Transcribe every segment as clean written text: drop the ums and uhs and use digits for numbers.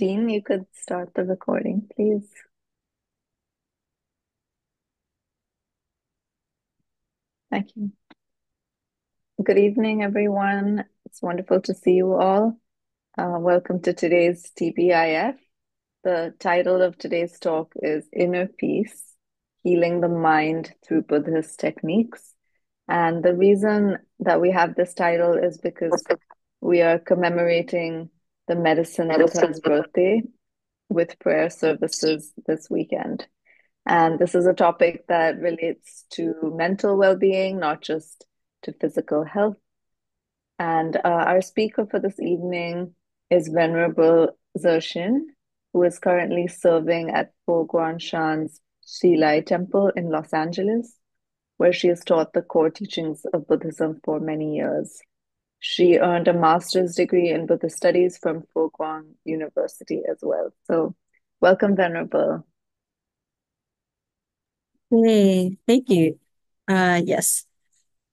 Dean, you could start the recording, please. Thank you. Good evening, everyone. It's wonderful to see you all. Welcome to today's TBIF. The title of today's talk is Inner Peace, Healing the Mind Through Buddhist Techniques. And the reason that we have this title is because we are commemorating the Medicine Buddha's birthday with prayer services this weekend. And this is a topic that relates to mental well-being, not just to physical health. And our speaker for this evening is Venerable Zhi Xing, who is currently serving at Fo Guangshan's Xilai Temple in Los Angeles, where she has taught the core teachings of Buddhism for many years. She earned a master's degree in Buddhist studies from Fo Guang University as well. So, welcome, Venerable. Hey, thank you. Yes.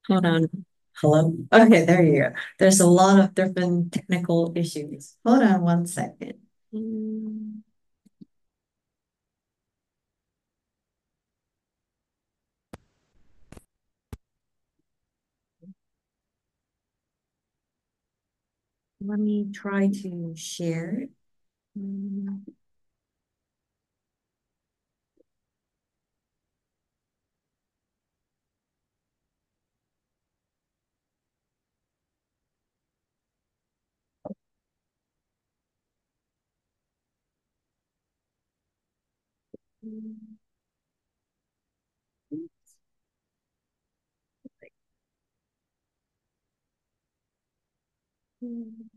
Hold on. Hello? Okay, there you go. There's a lot of different technical issues. Hold on one second. Mm, Let me try to share. Mm, mm, mm,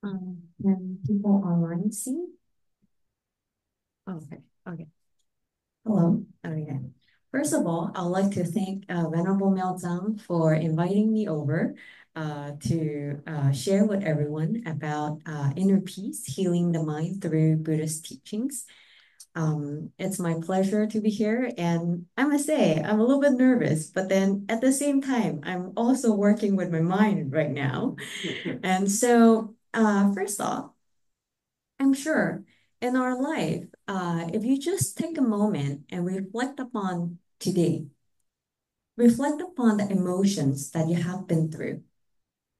mm, Can people online see? Okay, okay. Hello. Okay. First of all, I'd like to thank Venerable Zhang for inviting me over to share with everyone about inner peace, healing the mind through Buddhist teachings. It's my pleasure to be here, and I must say, I'm a little bit nervous, but then at the same time, I'm also working with my mind right now. And so, first off, I'm sure in our life, if you just take a moment and reflect upon today, reflect upon the emotions that you have been through.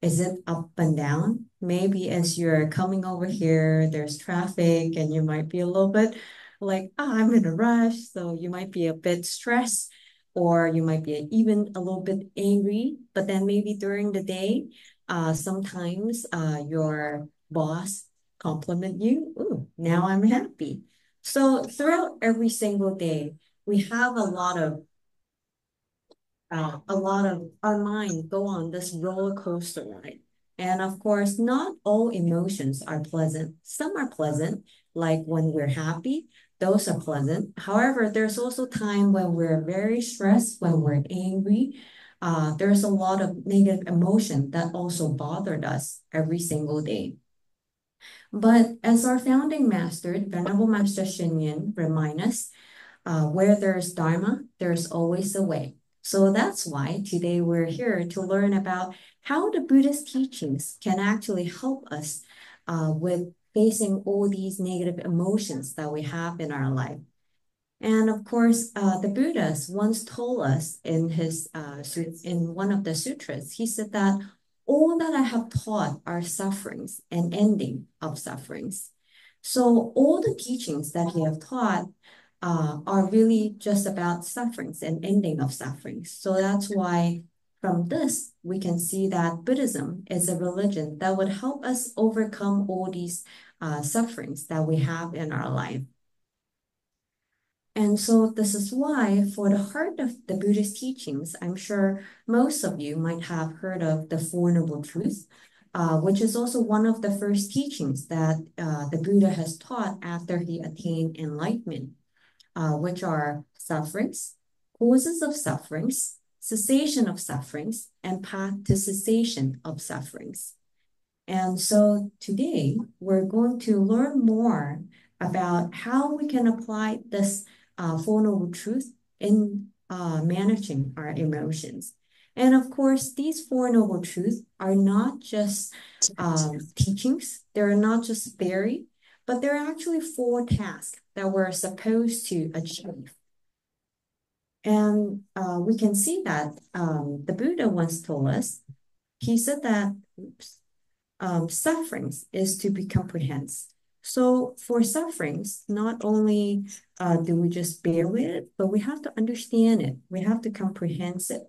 Is it up and down? Maybe as you're coming over here, there's traffic and you might be a little bit like, oh, I'm in a rush. So you might be a bit stressed or you might be even a little bit angry. But then maybe during the day, sometimes your boss compliment you. Ooh, now I'm happy. So throughout every single day, we have a lot of our mind go on this roller coaster ride. And of course, not all emotions are pleasant. Some are pleasant, like when we're happy, those are pleasant. However, there's also time when we're very stressed, when we're angry. There's a lot of negative emotion that also bothered us every single day. But as our founding master, Venerable Master Xinyan, remind us, where there's Dharma, there's always a way. So that's why today we're here to learn about how the Buddhist teachings can actually help us with facing all these negative emotions that we have in our life. And of course, the Buddhas once told us in in one of the sutras, he said that all that I have taught are sufferings and ending of sufferings. So all the teachings that he have taught are really just about sufferings and ending of sufferings. So that's why from this, we can see that Buddhism is a religion that would help us overcome all these sufferings that we have in our life. And so this is why for the heart of the Buddhist teachings, I'm sure most of you might have heard of the Four Noble Truths, which is also one of the first teachings that the Buddha has taught after he attained enlightenment, which are sufferings, causes of sufferings, cessation of sufferings, and path to cessation of sufferings. And so today we're going to learn more about how we can apply this Four Noble Truth in managing our emotions. And of course, these Four Noble Truths are not just teachings, they're not just theory, but they're actually four tasks that we're supposed to achieve. And we can see that the Buddha once told us, he said that sufferings is to be comprehended. So for sufferings, not only do we just bear with it, but we have to understand it. We have to comprehend it.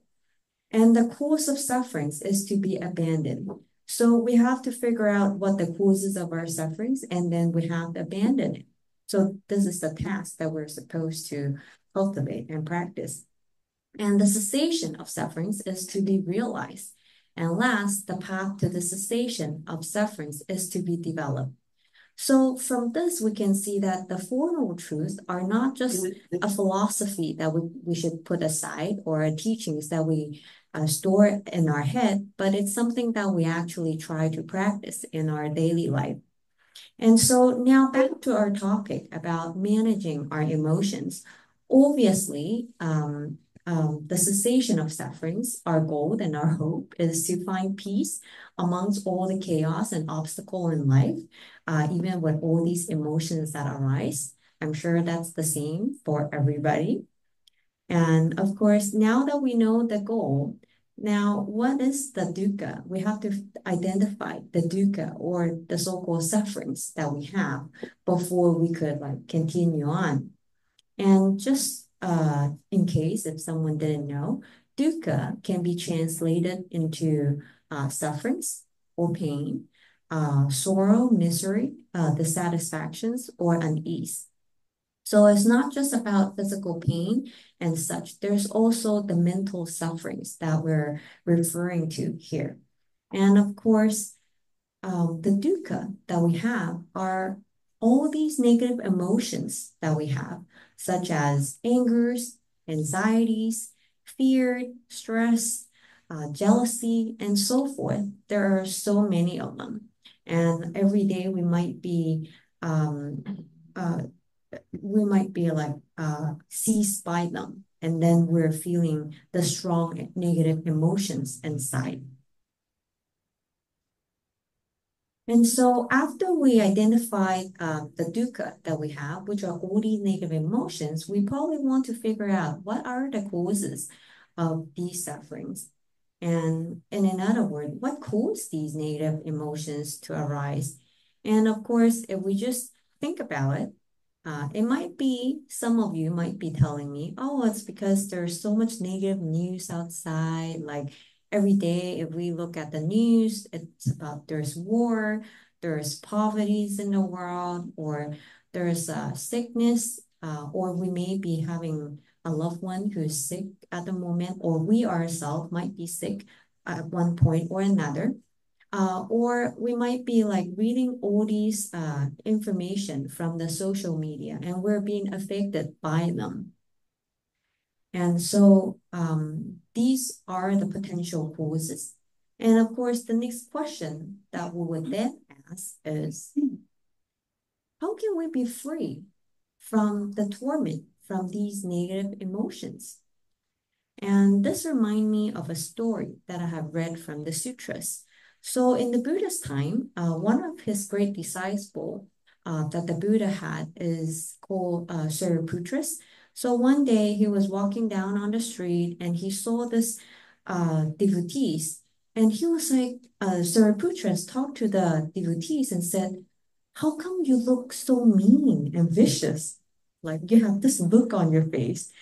And the cause of sufferings is to be abandoned. So we have to figure out what the causes of our sufferings, and then we have to abandon it. So this is the task that we're supposed to cultivate and practice. And the cessation of sufferings is to be realized. And last, the path to the cessation of sufferings is to be developed. So from this, we can see that the Four Noble Truths are not just a philosophy that we should put aside or teachings that we store in our head, but it's something that we actually try to practice in our daily life. And so now back to our topic about managing our emotions. Obviously, the cessation of sufferings, our goal and our hope is to find peace amongst all the chaos and obstacle in life, even with all these emotions that arise. I'm sure that's the same for everybody. And of course, now that we know the goal, now what is the dukkha? We have to identify the dukkha or the so-called sufferings that we have before we could like continue on. And just in case if someone didn't know, dukkha can be translated into sufferings or pain, sorrow, misery, dissatisfactions, or unease. So it's not just about physical pain and such. There's also the mental sufferings that we're referring to here. And of course, the dukkha that we have are all these negative emotions that we have, such as angers, anxieties, fear, stress, jealousy, and so forth. There are so many of them. And every day um, uh, we might be like seized by them, and then we're feeling the strong negative emotions inside. And so after we identify the dukkha that we have, which are all these negative emotions, we probably want to figure out what are the causes of these sufferings. And in other words, what caused these negative emotions to arise? And of course, if we just think about it, it might be, some of you might be telling me, oh, it's because there's so much negative news outside. Like every day, if we look at the news, it's about there's war, there's poverties in the world, or there's sickness, or we may be having a loved one who's sick at the moment, or we ourselves might be sick at one point or another. Or we might be like reading all these information from the social media and we're being affected by them. And so these are the potential causes. And of course, the next question that we would then ask is, how can we be free from the torment from these negative emotions? And this reminds me of a story that I have read from the sutras. So in the Buddha's time, one of his great disciples that the Buddha had is called Sariputras. So one day he was walking down on the street and he saw this devotees, and he was like, Sariputras talked to the devotees and said, how come you look so mean and vicious? Like you have this look on your face.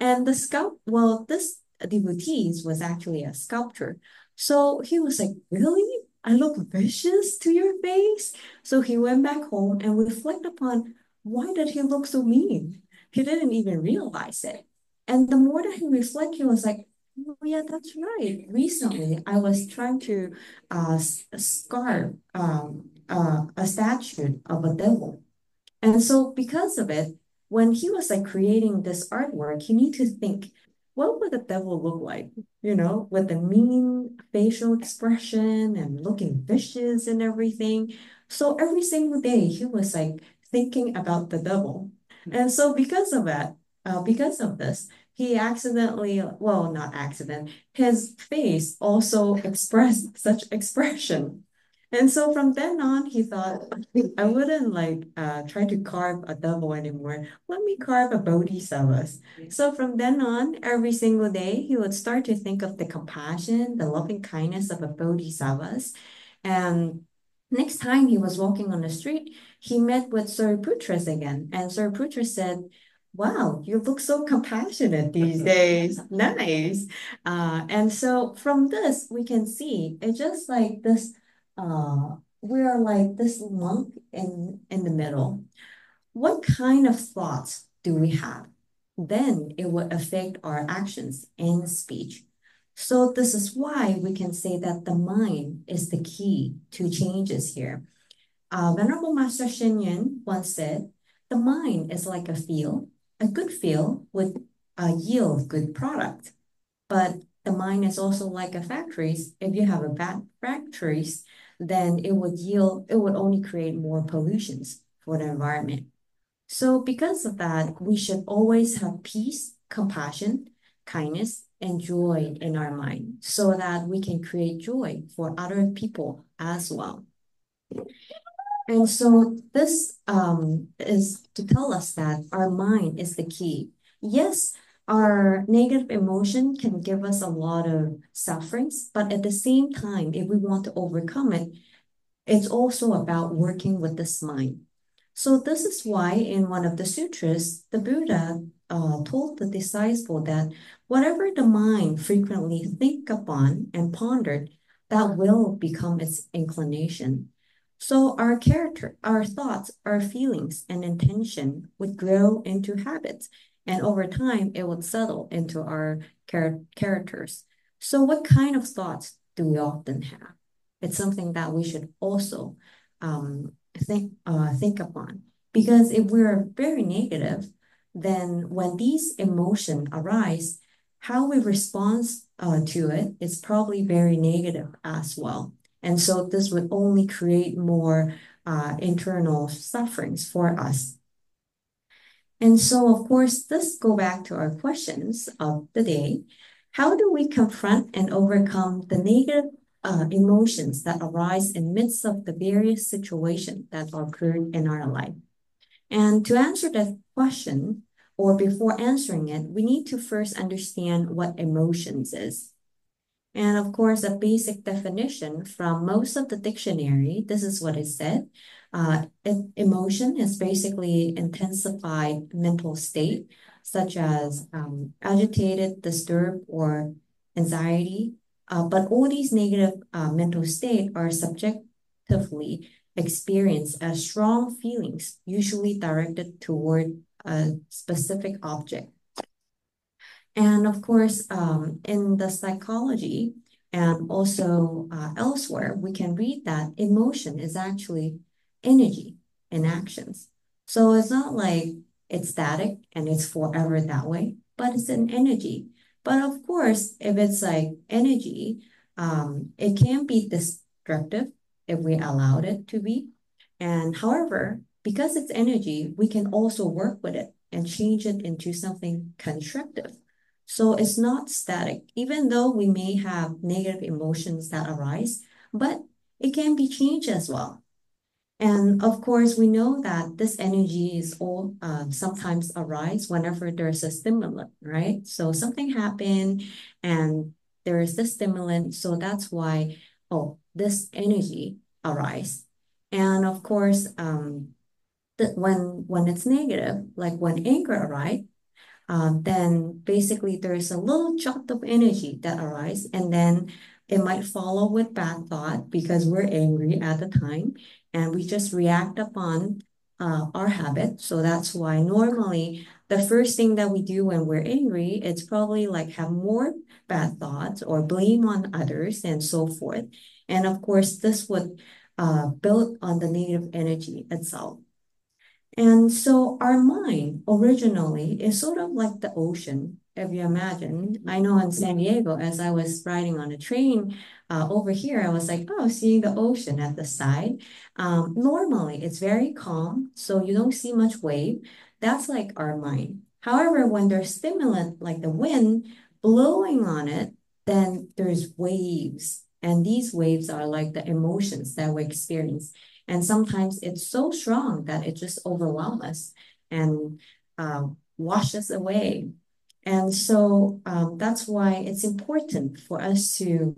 And this devotees was actually a sculptor. So he was like, really? I look vicious to your face? So he went back home and reflected upon why did he look so mean? He didn't even realize it. And the more that he reflected, he was like, oh, yeah, that's right. Recently, I was trying to scarf a statue of a devil. And so because of it, when he was like creating this artwork, he need to think, what would the devil look like? You know, with the mean facial expression and looking vicious and everything. So every single day he was like thinking about the devil. And so because of this, he accidentally, well, not accident, his face also expressed such expression. And so from then on, he thought, I wouldn't like try to carve a devil anymore. Let me carve a bodhisattva. So from then on, every single day, he would start to think of the compassion, the loving kindness of a bodhisattva. And next time he was walking on the street, he met with Sariputras again. And Sariputras said, wow, you look so compassionate these days. Nice. And so from this, we can see it's just like this, we are like this monk in the middle. What kind of thoughts do we have? Then it will affect our actions and speech. So this is why we can say that the mind is the key to changes here. Venerable Master Shen Yun once said, the mind is like a field. A good field would yield good product. But the mind is also like a factories. If you have a bad factories, then it would only create more pollutions for the environment. So because of that, we should always have peace, compassion, kindness, and joy in our mind so that we can create joy for other people as well. And so this is to tell us that our mind is the key. Yes, our negative emotion can give us a lot of sufferings, but at the same time, if we want to overcome it, it's also about working with this mind. So this is why in one of the sutras, the Buddha told the disciple that whatever the mind frequently think upon and pondered, that will become its inclination. So our character, our thoughts, our feelings, and intention would grow into habits, and over time it would settle into our characters. So what kind of thoughts do we often have? It's something that we should also think upon. Because if we're very negative, then when these emotions arise, how we respond to it is probably very negative as well. And so this would only create more internal sufferings for us. And so, of course, let's go back to our questions of the day. How do we confront and overcome the negative emotions that arise in midst of the various situations that occur in our life? And to answer that question, or before answering it, we need to first understand what emotions is. And of course, a basic definition from most of the dictionary, this is what it said. Emotion is basically intensified mental state, such as agitated, disturbed, or anxiety. But all these negative mental state are subjectively experienced as strong feelings, usually directed toward a specific object. And of course, in the psychology and also elsewhere, we can read that emotion is actually energy in actions. So it's not like it's static and it's forever that way, but it's an energy. But of course, if it's like energy, it can be destructive if we allowed it to be. And however, because it's energy, we can also work with it and change it into something constructive. So it's not static, even though we may have negative emotions that arise, but it can be changed as well. And of course, we know that this energy is all sometimes arise whenever there's a stimulant, right? So something happened and there is this stimulant, so that's why, oh, this energy arise. And of course, when it's negative, like when anger arise, then basically there's a little jot of energy that arises, and then it might follow with bad thought because we're angry at the time, and we just react upon our habit. So that's why normally the first thing that we do when we're angry, it's probably like have more bad thoughts or blame on others and so forth. And of course, this would build on the negative energy itself. And so our mind originally is sort of like the ocean. if you imagine. I know in San Diego, as I was riding on a train over here, I was like, oh, seeing the ocean at the side. Normally, it's very calm, so you don't see much wave. That's like our mind. However, when there's stimulant like the wind blowing on it, then there's waves. And these waves are like the emotions that we experience. And sometimes it's so strong that it just overwhelms us and washes away. And so that's why it's important for us to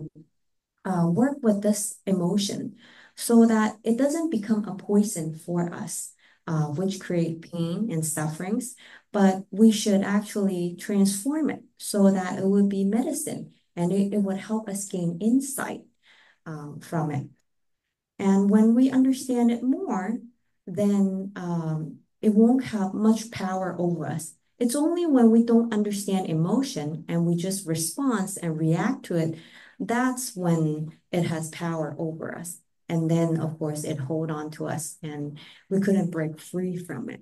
work with this emotion so that it doesn't become a poison for us, which create pain and sufferings, but we should actually transform it so that it would be medicine and it would help us gain insight from it. And when we understand it more, then it won't have much power over us. It's only when we don't understand emotion and we just respond and react to it, that's when it has power over us. And then, of course, it hold on to us and we couldn't break free from it.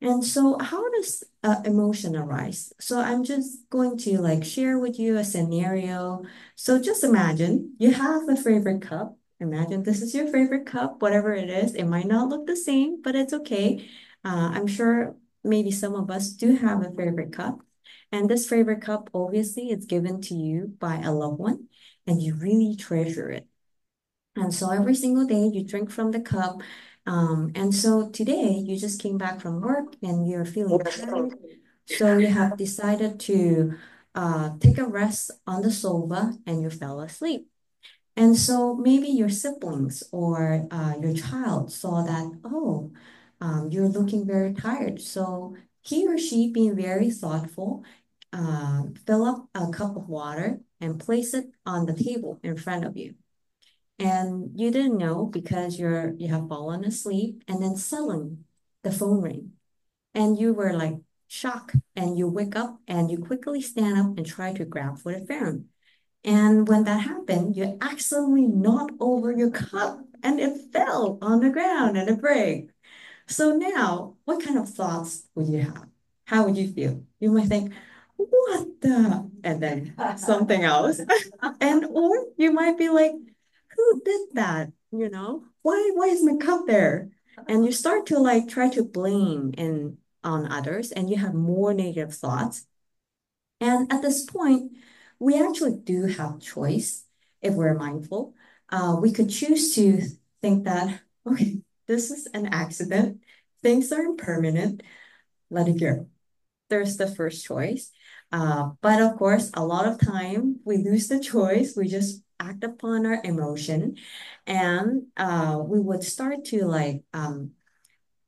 And so how does emotion arise? So I'm just going to like share with you a scenario. So just imagine you have a favorite cup. Imagine this is your favorite cup, whatever it is. It might not look the same, but it's okay. I'm sure maybe some of us do have a favorite cup. And this favorite cup, obviously, it's given to you by a loved one, and you really treasure it. And so every single day you drink from the cup. And so today you just came back from work and you're feeling tired. So you have decided to take a rest on the sofa and you fell asleep. And so maybe your siblings or your child saw that, oh, you're looking very tired. So he or she, being very thoughtful, fill up a cup of water and place it on the table in front of you. And you didn't know because you have fallen asleep, and then suddenly the phone rang and you were like shocked, and you wake up and you quickly stand up and try to grab for the phone. And when that happened, you accidentally knocked over your cup and it fell on the ground and it broke. So now, what kind of thoughts would you have? How would you feel? You might think, what the? And then something else. And or you might be like, who did that? You know, why is my cup there? And you start to like try to blame and on others, and you have more negative thoughts. And at this point, we actually do have choice if we're mindful. We could choose to think that, okay, this is an accident. Things are impermanent. Let it go. There's the first choice. But of course, a lot of time we lose the choice. We just act upon our emotion, and we would start to like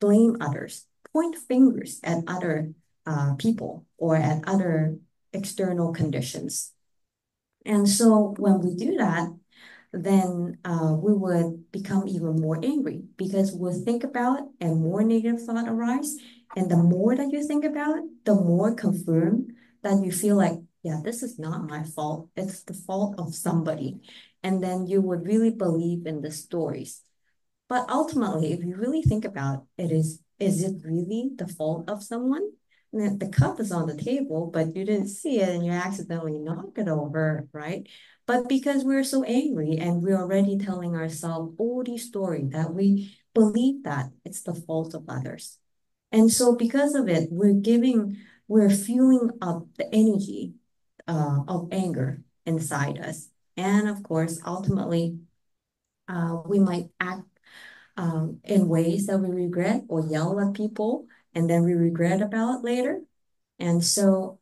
blame others, point fingers at other people or at other external conditions. And so when we do that, then we would become even more angry because we'll think about it and more negative thought arise. And the more that you think about it, the more confirmed that you feel like, yeah, this is not my fault. It's the fault of somebody. And then you would really believe in the stories. But ultimately, if you really think about it, is it really the fault of someone? The cup is on the table, but you didn't see it and you accidentally knock it over, right? But because we're so angry and we're already telling ourselves all these stories that we believe that it's the fault of others. And so because of it, we're fueling up the energy of anger inside us. And of course, ultimately, we might act in ways that we regret or yell at people and then we regret about it later. And so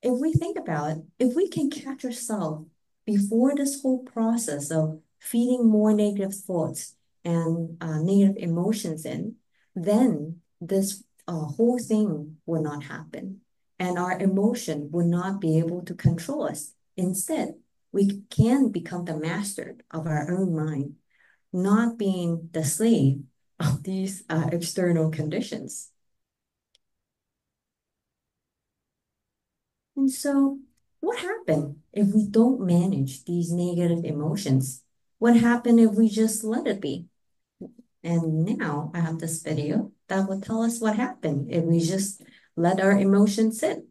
if we think about it, if we can catch ourselves before this whole process of feeding more negative thoughts and negative emotions in, then this whole thing will not happen. And our emotion will not be able to control us. Instead, we can become the master of our own mind, not being the slave of these external conditions. And so, what happened if we don't manage these negative emotions? What happened if we just let it be? And now I have this video that will tell us what happened if we just let our emotions sit.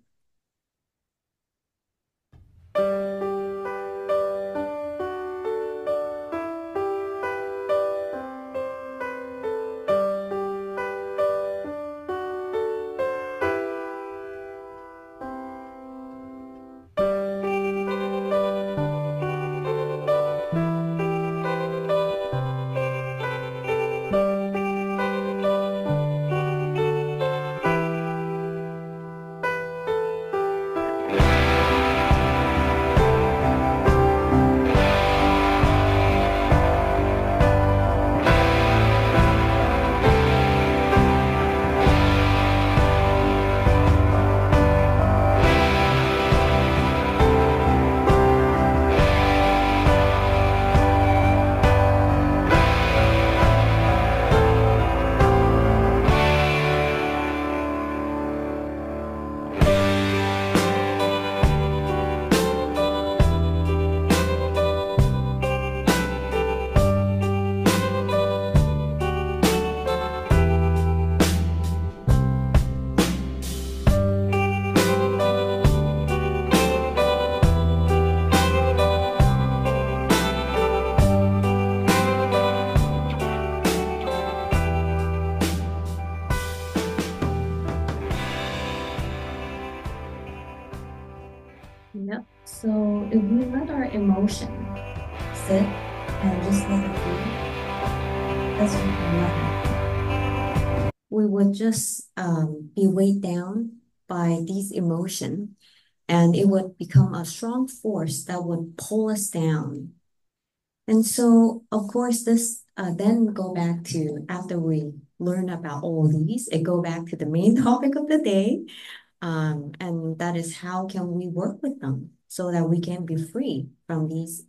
Yep. So if we let our emotion sit and just let it be, that's what will happen. We would just be weighed down by these emotions, and it would become a strong force that would pull us down. And so, of course, this then go back to after we learn about all these, it go back to the main topic of the day, and that is how can we work with them so that we can be free from these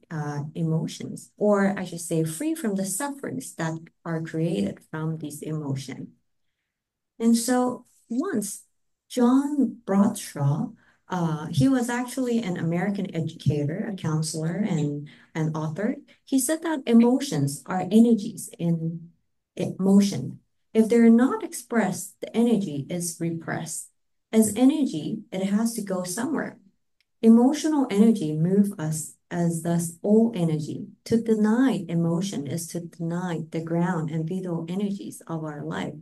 emotions, or I should say, free from the sufferings that are created from these emotions. And so once John Bradshaw, he was actually an American educator, a counselor, and an author. He said that emotions are energies in motion. If they're not expressed, the energy is repressed. As energy, it has to go somewhere. Emotional energy move us as thus all energy. To deny emotion is to deny the ground and vital energies of our life.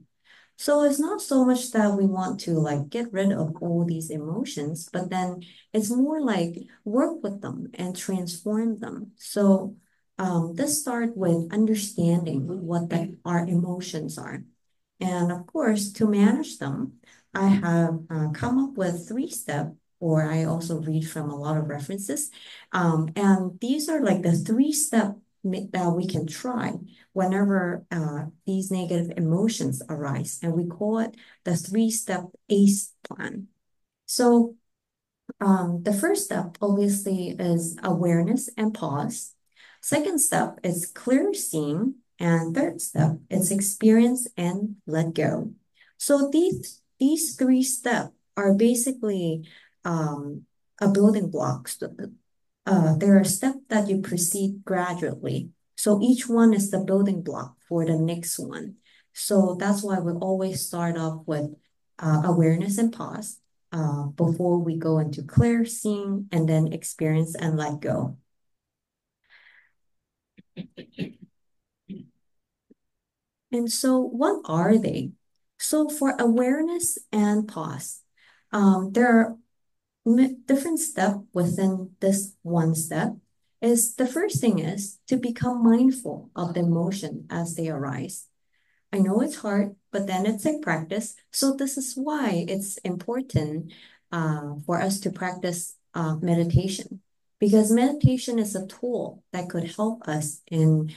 So it's not so much that we want to like get rid of all these emotions, but then it's more like work with them and transform them. So let's start with understanding what our emotions are. And of course, to manage them, I have come up with 3 steps, or I also read from a lot of references. And these are like the 3 steps that we can try whenever these negative emotions arise. And we call it the 3-step ACE plan. So the first step obviously is awareness and pause. Second step is clear seeing. And third step is experience and let go. So these 3 steps are basically a building blocks. There are steps that you proceed gradually. So each one is the building block for the next one. So that's why we always start off with awareness and pause before we go into clear seeing and then experience and let go. And so what are they? So for awareness and pause, there are different steps within this one step. Is the first thing is to become mindful of the emotion as they arise. I know it's hard, but then it's a practice. So this is why it's important for us to practice meditation, because meditation is a tool that could help us in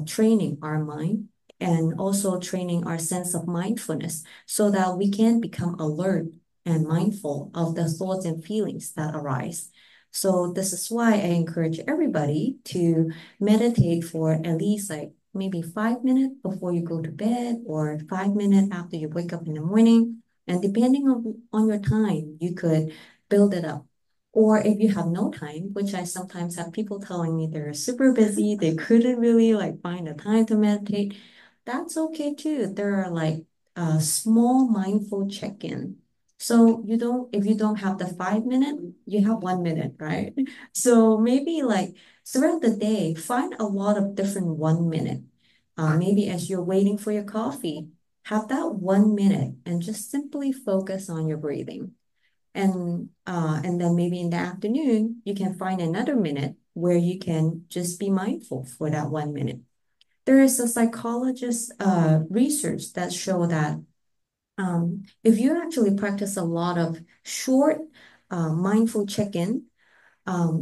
training our mind and also training our sense of mindfulness so that we can become alert and mindful of the thoughts and feelings that arise. So this is why I encourage everybody to meditate for at least like maybe 5 minutes before you go to bed or 5 minutes after you wake up in the morning. And depending on your time, you could build it up. Or if you have no time, which I sometimes have people telling me they're super busy, they couldn't really like find the time to meditate, that's okay too. There are like a small mindful check-in. So you don't, if you don't have the 5 minute, you have 1 minute, right? So maybe like throughout the day, find a lot of different 1 minute. Maybe as you're waiting for your coffee, have that 1 minute and just simply focus on your breathing. And then maybe in the afternoon, you can find another minute where you can just be mindful for that 1 minute. There is a psychologist research that show that if you actually practice a lot of short mindful check-in,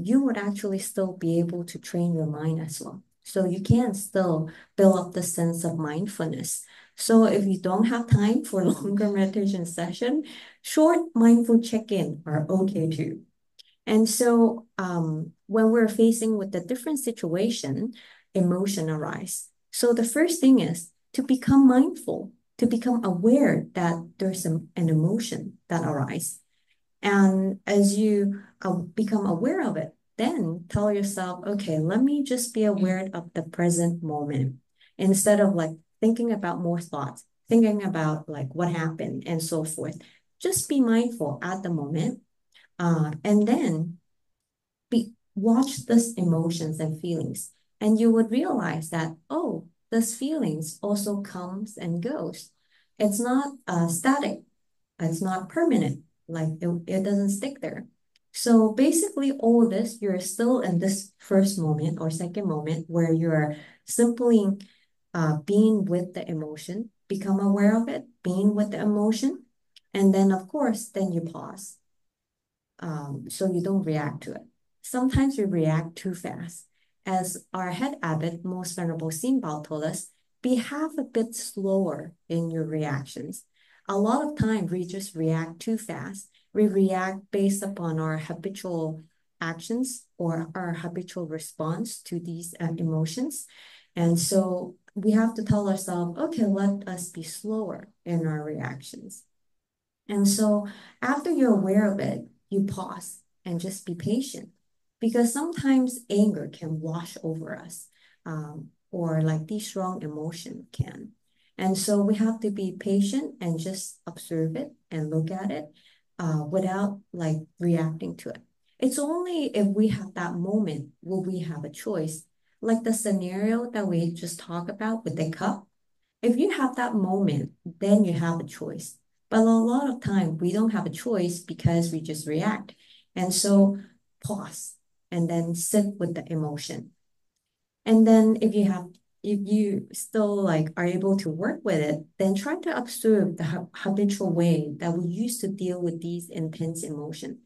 you would actually still be able to train your mind as well. So you can still build up the sense of mindfulness. So if you don't have time for longer meditation session, short mindful check-in are okay too. And so when we're facing with a different situation, emotion arise. So the first thing is to become mindful, to become aware that there's an emotion that arises. And as you become aware of it, then tell yourself, okay, let me just be aware of the present moment instead of like thinking about more thoughts, thinking about like what happened and so forth. Just be mindful at the moment. And then watch these emotions and feelings, and you would realize that, oh, this feelings also comes and goes. It's not static. It's not permanent. Like it doesn't stick there. So basically, all this, you're still in this first moment or second moment where you're simply being with the emotion, become aware of it, being with the emotion. And then, of course, then you pause so you don't react to it. Sometimes we react too fast. As our head abbot, Most Venerable Zhi Xing told us, be half a bit slower in your reactions. A lot of time we just react too fast. We react based upon our habitual actions or our habitual response to these emotions. And so we have to tell ourselves, okay, let us be slower in our reactions. And so after you're aware of it, you pause and just be patient because sometimes anger can wash over us, or like these strong emotion can. And so we have to be patient and just observe it and look at it without like reacting to it. It's only if we have that moment will we have a choice. Like the scenario that we just talked about with the cup, if you have that moment, then you have a choice. But a lot of time we don't have a choice because we just react. And so pause and then sit with the emotion. And then if you still like are able to work with it, then try to observe the habitual way that we used to deal with these intense emotions.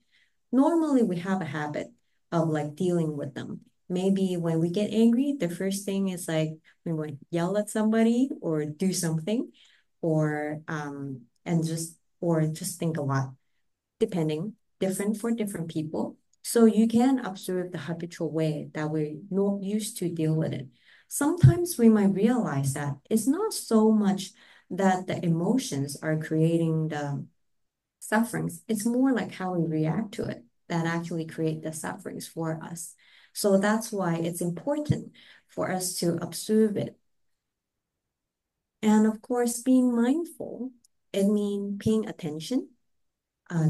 Normally we have a habit of like dealing with them. Maybe when we get angry, the first thing is like we might yell at somebody or do something, or and just or just think a lot, depending, different for different people. So you can observe the habitual way that we're not used to deal with it. Sometimes we might realize that it's not so much that the emotions are creating the sufferings. It's more like how we react to it that actually create the sufferings for us. So that's why it's important for us to observe it. And of course, being mindful, it means paying attention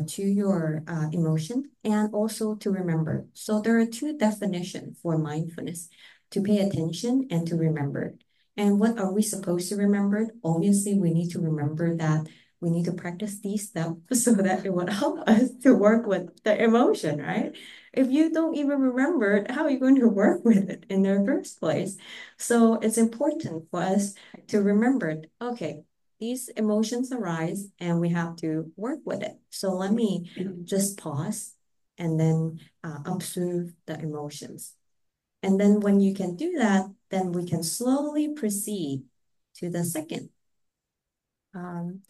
to your emotion and also to remember. So there are two definitions for mindfulness, to pay attention and to remember. And what are we supposed to remember? Obviously, we need to remember that we need to practice these steps so that it would help us to work with the emotion, right? If you don't even remember it, how are you going to work with it in the first place? So it's important for us to remember, okay, these emotions arise and we have to work with it. So let me just pause and then observe the emotions. And then when you can do that, then we can slowly proceed to um,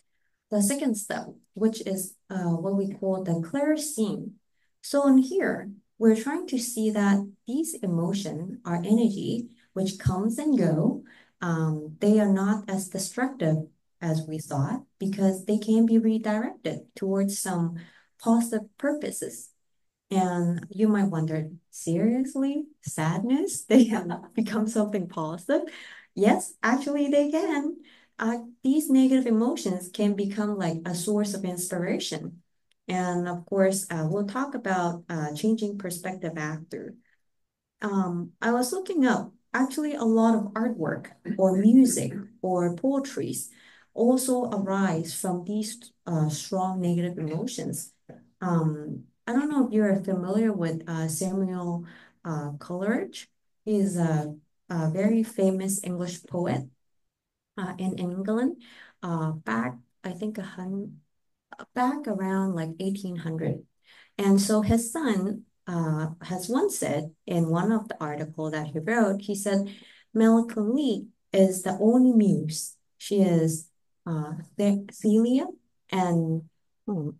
the second step, which is what we call the clear seeing. So in here, we're trying to see that these emotions are energy which comes and go. They are not as destructive as we thought because they can be redirected towards some positive purposes. And you might wonder, seriously, sadness, they have become something positive? Yes, actually they can. these negative emotions can become like a source of inspiration. And of course, we'll talk about changing perspective after. I was looking up actually a lot of artwork or music or poetries also arise from these strong negative emotions. I don't know if you're familiar with Samuel Coleridge. He's a very famous English poet in England back, I think, back around like 1800. And so his son has once said in one of the article that he wrote, he said, Melancholy is the only muse. She is Thelia and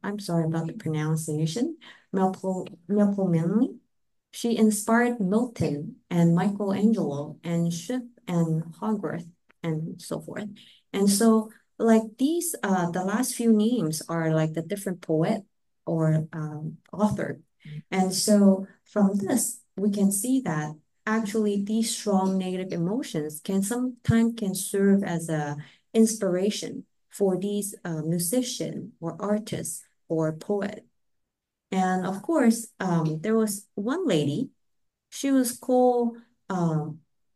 I'm sorry about the pronunciation, Melpomene. She inspired Milton and Michelangelo and Schiff and Hogarth and so forth. And so like these, the last few names are like the different poet or author. And so from this, we can see that actually these strong negative emotions can sometimes can serve as a inspiration for these musician or artists or poet. And of course, there was one lady, she was called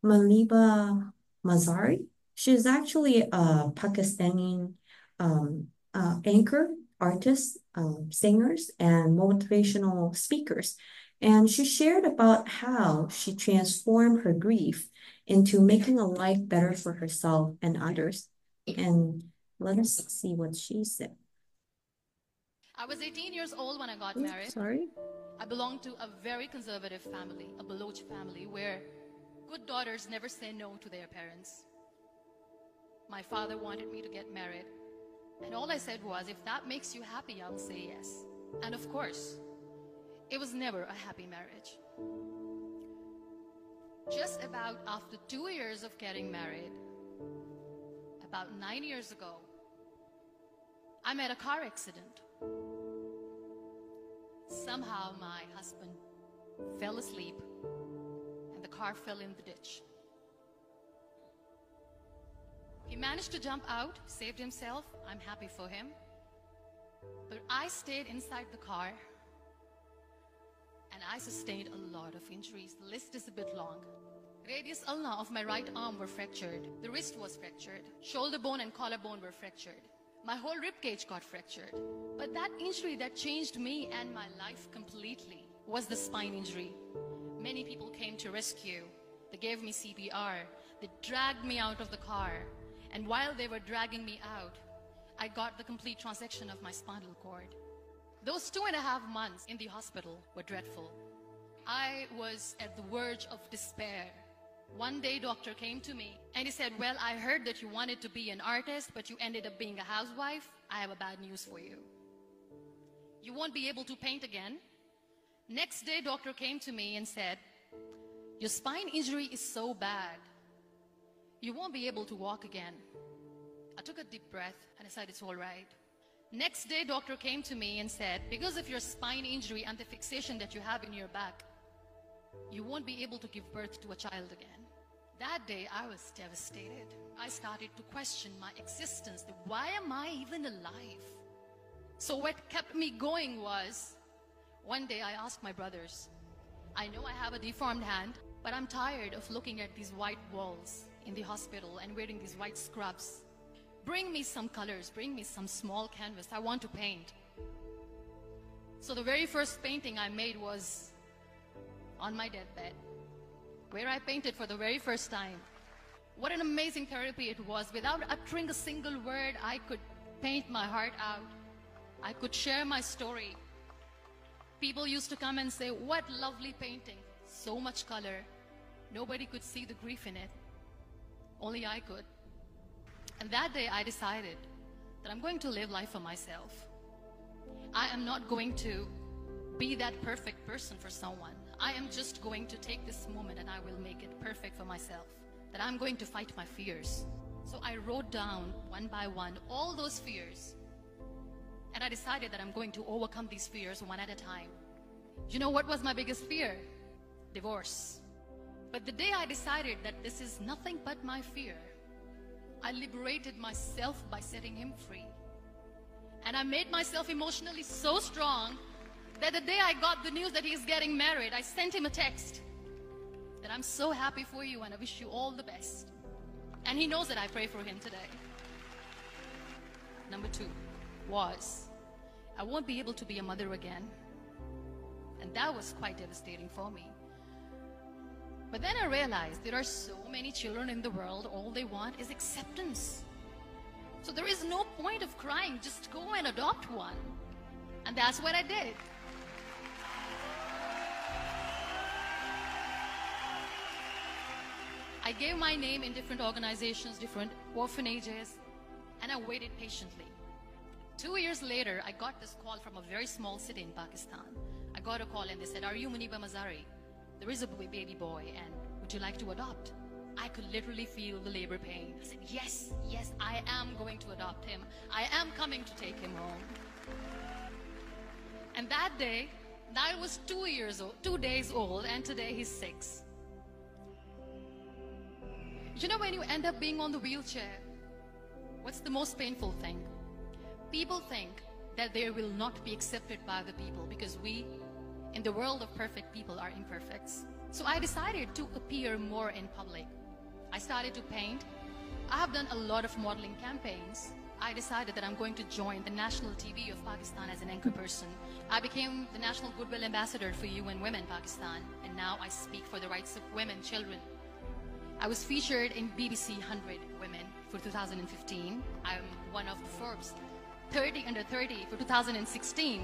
Maliba Mazari. She's actually a Pakistani anchor, artist, singers, and motivational speakers. And she shared about how she transformed her grief into making a life better for herself and others. And let us see what she said. I was 18 years old when I got Oops, married. sorry. I belonged to a very conservative family, a Baloch family, where good daughters never say no to their parents. My father wanted me to get married, and all I said was, if that makes you happy, I'll say yes. And of course, it was never a happy marriage. Just about after 2 years of getting married, about 9 years ago, I met a car accident. Somehow my husband fell asleep and the car fell in the ditch. He managed to jump out, saved himself. I'm happy for him. But I stayed inside the car and I sustained a lot of injuries. The list is a bit long. Radius ulna of my right arm were fractured. The wrist was fractured. Shoulder bone and collarbone were fractured. My whole rib cage got fractured. But that injury that changed me and my life completely was the spine injury. Many people came to rescue. They gave me CPR. They dragged me out of the car. And while they were dragging me out, I got the complete transection of my spinal cord. Those 2.5 months in the hospital were dreadful. I was at the verge of despair. One day, doctor came to me and he said, well, I heard that you wanted to be an artist, but you ended up being a housewife. I have a bad news for you. You won't be able to paint again. Next day, doctor came to me and said, your spine injury is so bad, you won't be able to walk again. I took a deep breath and I said, it's all right. Next day, doctor came to me and said, because of your spine injury and the fixation that you have in your back, you won't be able to give birth to a child again. That day, I was devastated. I started to question my existence. Why am I even alive? So what kept me going was, one day I asked my brothers, I know I have a deformed hand, but I'm tired of looking at these white walls in the hospital and wearing these white scrubs. Bring me some colors, bring me some small canvas. I want to paint. So the very first painting I made was on my deathbed, where I painted for the very first time. What an amazing therapy it was. Without uttering a single word, I could paint my heart out. I could share my story. People used to come and say, what lovely painting. So much color. Nobody could see the grief in it. Only I could. And that day I decided that I'm going to live life for myself. I am not going to be that perfect person for someone. I am just going to take this moment and I will make it perfect for myself. That I'm going to fight my fears. So I wrote down one by one all those fears. And I decided that I'm going to overcome these fears one at a time. You know what was my biggest fear? Divorce. But the day I decided that this is nothing but my fear, I liberated myself by setting him free. And I made myself emotionally so strong that the day I got the news that he's getting married, I sent him a text that I'm so happy for you and I wish you all the best. And he knows that I pray for him today. Number 2 was, I won't be able to be a mother again. And that was quite devastating for me. But then I realized there are so many children in the world, all they want is acceptance. So there is no point of crying, just go and adopt one. And that's what I did. I gave my name in different organizations, different orphanages, and I waited patiently. 2 years later, I got this call from a very small city in Pakistan. I got a call and they said, are you Muniba Mazari? There is a baby boy and would you like to adopt? I could literally feel the labor pain. I said, yes, I am going to adopt him. I am coming to take him home. And that day, I was 2 days old, and today he's 6. You know, when you end up being on the wheelchair, what's the most painful thing? People think that they will not be accepted by the people because we, in the world of perfect people, are imperfects. So I decided to appear more in public. I started to paint. I have done a lot of modeling campaigns. I decided that I'm going to join the national TV of Pakistan as an anchor person. I became the National Goodwill Ambassador for UN Women Pakistan, and now I speak for the rights of women, children. I was featured in BBC 100 Women for 2015. I'm one of the Forbes 30 under 30 for 2016.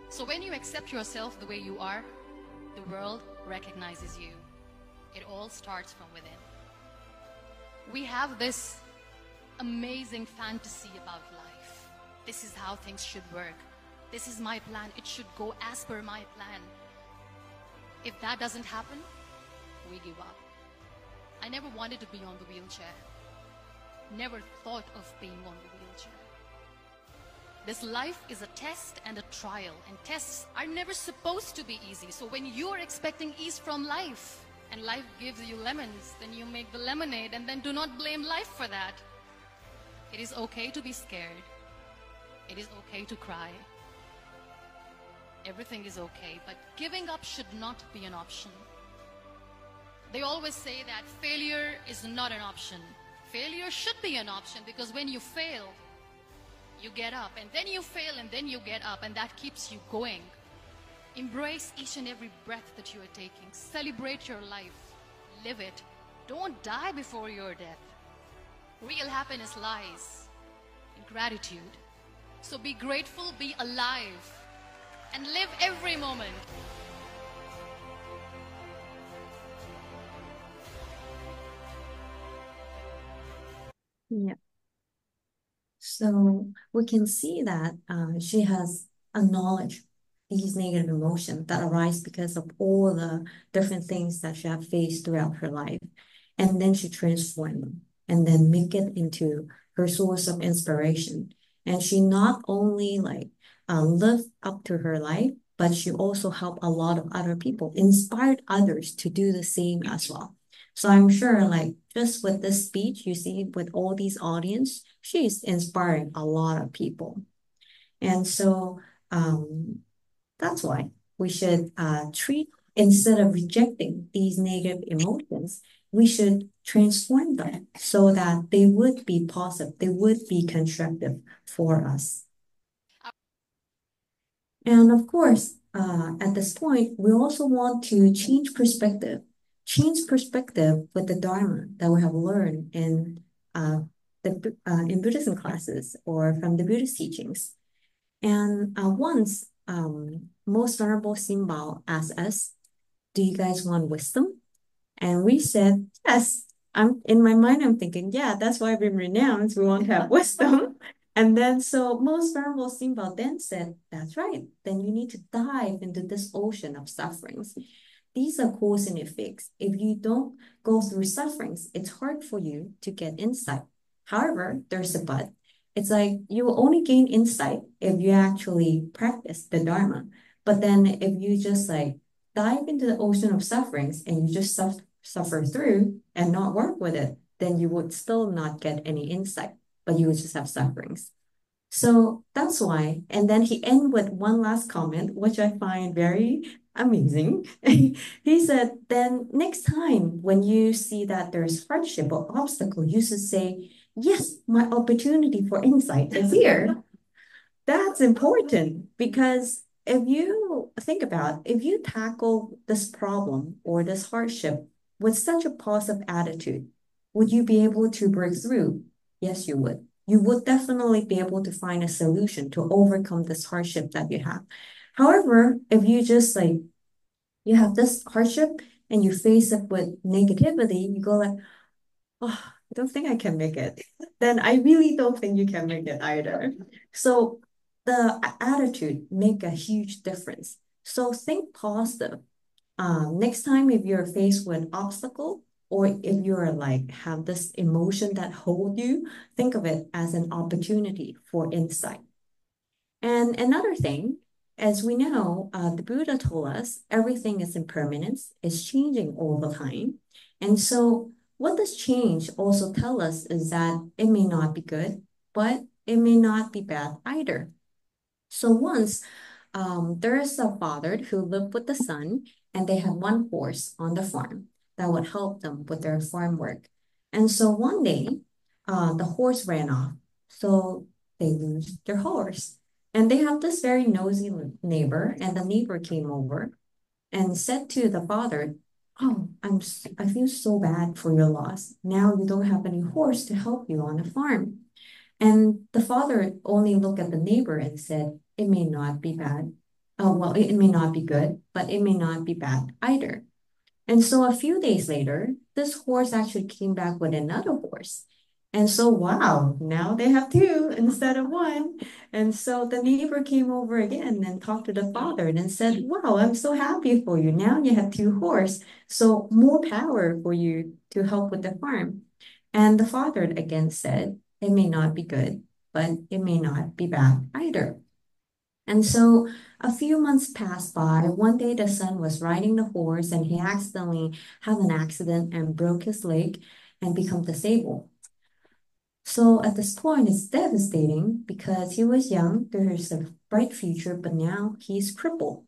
So when you accept yourself the way you are, the world recognizes you. It all starts from within. We have this amazing fantasy about life. This is how things should work. This is my plan. It should go as per my plan. If that doesn't happen, we give up. I never wanted to be on the wheelchair. Never thought of being on the wheelchair. This life is a test and a trial, and tests are never supposed to be easy. So when you're expecting ease from life, and life gives you lemons, then you make the lemonade, and then do not blame life for that. It is okay to be scared. It is okay to cry. Everything is okay, but giving up should not be an option. They always say that failure is not an option. Failure should be an option, because when you fail, you get up, and then you fail, and then you get up, and that keeps you going. Embrace each and every breath that you are taking. Celebrate your life. Live it. Don't die before your death. Real happiness lies in gratitude. So be grateful, be alive, and live every moment. Yeah. So we can see that she has acknowledged these negative emotions that arise because of all the different things that she has faced throughout her life. And then she transformed them and then make it into her source of inspiration. And she not only lived up to her life, but she also helped a lot of other people, inspired others to do the same as well. So I'm sure just with this speech, you see with all these audience, she's inspiring a lot of people. And so that's why we should treat, instead of rejecting these negative emotions, we should transform them so that they would be positive, they would be constructive for us. And of course, at this point, we also want to change perspective with the Dharma that we have learned in in Buddhism classes or from the Buddhist teachings. And once Most Venerable Simbao asked us, do you guys want wisdom? And we said, yes. In my mind, I'm thinking, yeah, that's why we've renounced. We want to have wisdom. And then so Most Venerable Simbao then said, that's right. Then you need to dive into this ocean of sufferings. These are cause and effects. If you don't go through sufferings, it's hard for you to get insight. However, there's a but. It's like you will only gain insight if you actually practice the Dharma. But then if you just dive into the ocean of sufferings and you just suffer through and not work with it, then you would still not get any insight, but you would just have sufferings. So that's why. And then he ended with one last comment, which I find very amazing. He said, then next time when you see that there's hardship or obstacle, you should say, yes, my opportunity for insight is here. That's important because if you think about, if you tackle this problem or this hardship with such a positive attitude, would you be able to break through? Yes, you would. You would definitely be able to find a solution to overcome this hardship that you have. However, if you just like you have this hardship and you face it with negativity, you go like, oh, I don't think I can make it. Then I really don't think you can make it either. So the attitude make a huge difference. So think positive. Next time if you're faced with obstacle or if you're like have this emotion that hold you, think of it as an opportunity for insight. And another thing, as we know, the Buddha told us everything is impermanence, it's changing all the time. And so what this change also tell us is that it may not be good, but it may not be bad either. So once there is a father who lived with the son, and they had one horse on the farm that would help them with their farm work. And so one day, the horse ran off, so they lose their horse. And they have this very nosy neighbor, and the neighbor came over and said to the father, "Oh, I feel so bad for your loss. Now you don't have any horse to help you on the farm." And the father only looked at the neighbor and said, it may not be bad. Well, it may not be good, but it may not be bad either. And so a few days later, this horse actually came back with another horse. And so, wow, now they have two instead of one. And so the neighbor came over again and talked to the father and said, wow, I'm so happy for you. Now you have two horse. So more power for you to help with the farm. And the father again said, it may not be good, but it may not be bad either. And so a few months passed by. One day the son was riding the horse and he accidentally had an accident and broke his leg and become disabled. So at this point, it's devastating because he was young, there's a bright future, but now he's crippled.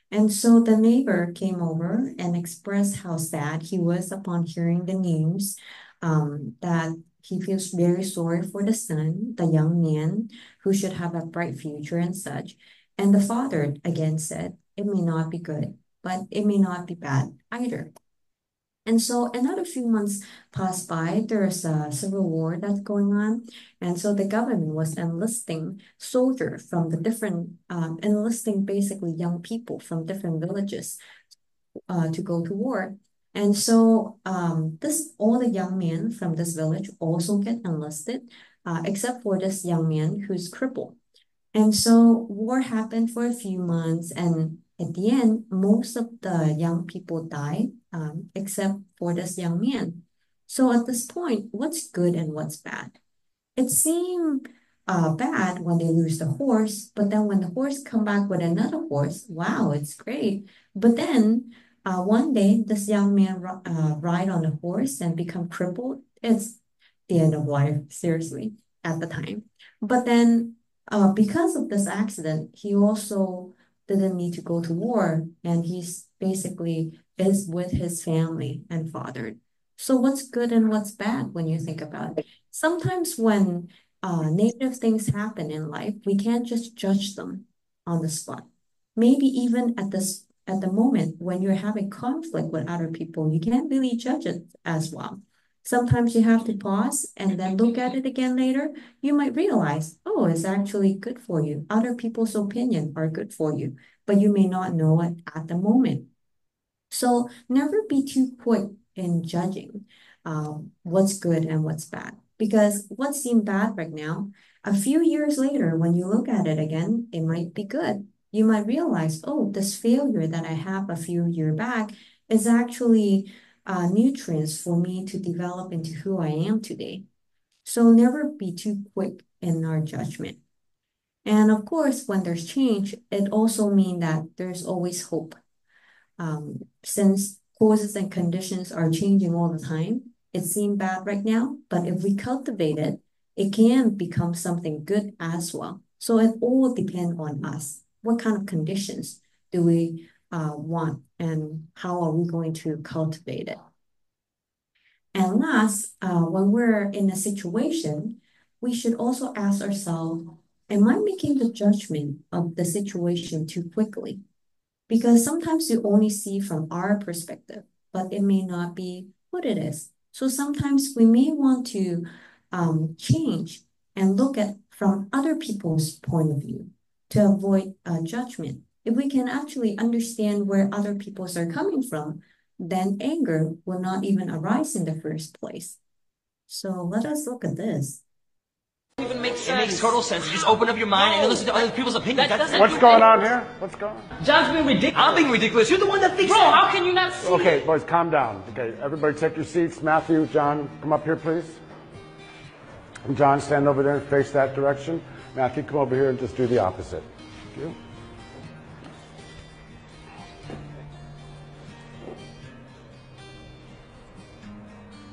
And so the neighbor came over and expressed how sad he was upon hearing the news, that he feels very sorry for the son, the young man who should have a bright future and such. And the father again said, it may not be good, but it may not be bad either. And so another few months passed by, there's a civil war that's going on. And so the government was enlisting soldiers from the different, enlisting basically young people from different villages to go to war. And so this all the young men from this village also get enlisted, except for this young man who's crippled. And so war happened for a few months, and at the end, most of the young people died, except for this young man. So at this point, what's good and what's bad? It seemed bad when they lose the horse, but then when the horse come back with another horse, wow, it's great. But then one day, this young man ride on a horse and become crippled. It's the end of life, seriously, at the time. But then because of this accident, he also didn't need to go to war, and he's basically is with his family and fathered. So what's good and what's bad when you think about it? Sometimes when negative things happen in life, we can't just judge them on the spot. Maybe even at the moment when you're having conflict with other people, you can't really judge it as well. Sometimes you have to pause and then look at it again later. You might realize, oh, it's actually good for you. Other people's opinion are good for you, but you may not know it at the moment. So never be too quick in judging what's good and what's bad. Because what seemed bad right now, a few years later, when you look at it again, it might be good. You might realize, oh, this failure that I have a few years back is actually nutrients for me to develop into who I am today. So never be too quick in our judgment. And of course, when there's change, it also means that there's always hope. Since causes and conditions are changing all the time, It seems bad right now, but if we cultivate it, it can become something good as well. So it all depends on us. What kind of conditions do we want, and how are we going to cultivate it? And last, when we're in a situation, we should also ask ourselves, am I making the judgment of the situation too quickly? Because sometimes you only see from our perspective, but it may not be what it is. So sometimes we may want to change and look at from other people's point of view to avoid judgment. If we can actually understand where other people's are coming from, then anger will not even arise in the first place. So let us look at this. Even makes sense. It makes total sense. You just open up your mind and listen to other people's opinions. What's going on here? What's going on? John's being ridiculous. I'm being ridiculous. You're the one that thinks that. How can you not see Okay, boys, calm down. Okay, everybody take your seats. Matthew, John, come up here, please. And John, stand over there and face that direction. Matthew, come over here and just do the opposite. Thank you.